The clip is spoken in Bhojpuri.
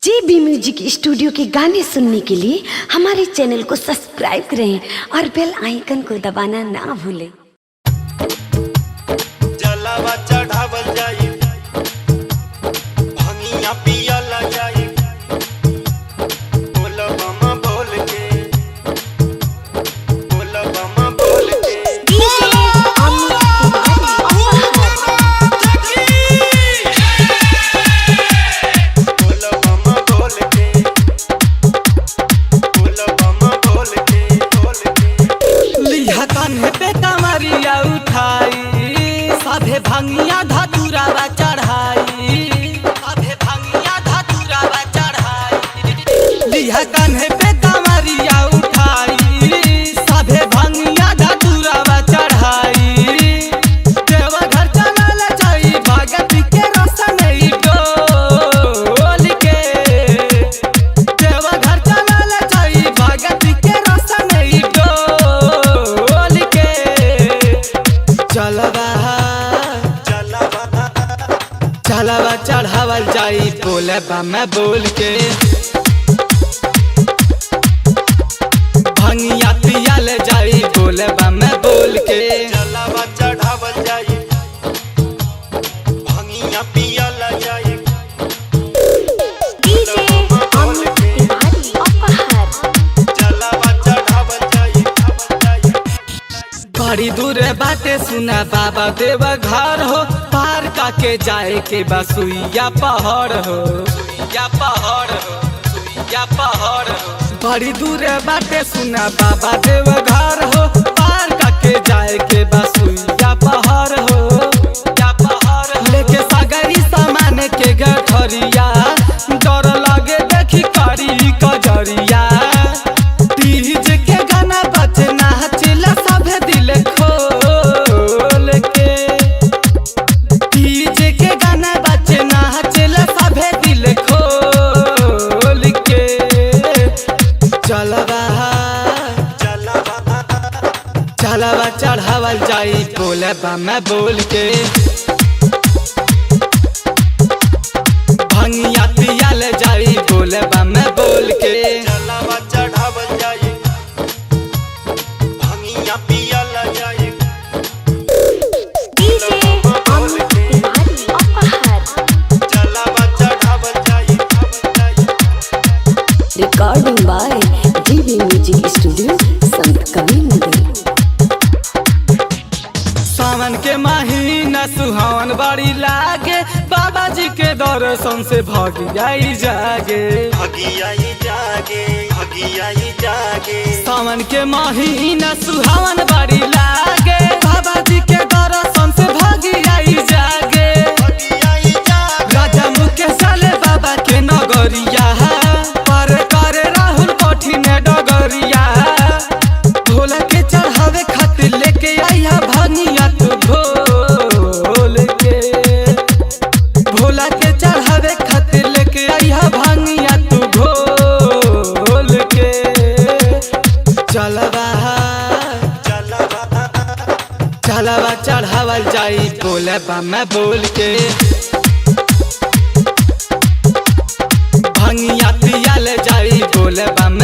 JB म्यूजिक स्टूडियो के गाने सुनने के लिए हमारे चैनल को सब्सक्राइब करें और बेल आइकन को दबाना ना भूलें। जलावा चढ़ावल जाई, भंगिया पियल जाई, बोल बम बोल के, बोल बम बोल के। साधे भंगिया धतुरावा चढ़ाई, साधे भंगिया धतुरावा चढ़ाई, लिहा कान्हे पे कमरिया उठाई, साधे भंगिया धतुरावा चढ़ाई। देवघर चलल जाई भगती के रसन डोल के, देवघर चलल जाई भगती के रसन डोल के। चलवा चढ़ावल जाई बोले बम बोल के, भंगिया पियल जाई बोले बम बोल के। जलावा चढ़ावल जाई, भंगिया पियल जाई, जलावा चढ़ावल जाई। बड़ी दूर बाटे सुना बाबा देव घर हो, पार काके जाए के बसुइया पहाड़ हो, सुइया पहाड़ हो, सुइया पहाड़ हो। बड़ी दूर बाटे सुना बाबा देव घर हो, पार काके जाए के बसुइया पहाड़ हो, या पहाड़ हो। लेके सागरी सामान के गठरिया, डर लागे देखी कारी कजरिया। डीजे के गाना बजे नाचला सभे दिल खोल के, डीजे के गाना बजे नाचला सभे दिल खोल के। चलवा चढ़ावल जाई बोले बम बोल के, भंगिया पियल जाई बोले बम बोल के। जलावा चढ़ावल जाई, भंगिया पियल जाई, जलावा चढ़ावल जाई। Recording by JB music studio Sant Kabir नगर। सावन के महीना सुहावन बड़ी लागे, बाबा जी के दर्शन से भगियाई जागे, भगियाई जागे, भगियाई जागे। सावन के महीना सुहावन बड़ी लागे, बाबा जी के दर्शन से भगियाई जागे, भगियाई जागे। राजा मुकेश साले बाबा के नगरिया, पर करे राहुल कठिन डगरिया। भोला के चढ़ावे खातिर लेके आया भंगिया तू भोल के, भोला के चढ़ावे खातिर लेके आया भंगिया तू भोल के। चलवा चढ़ावल जाई बोले बम बोल के, भंगिया पियल जाई बोले बम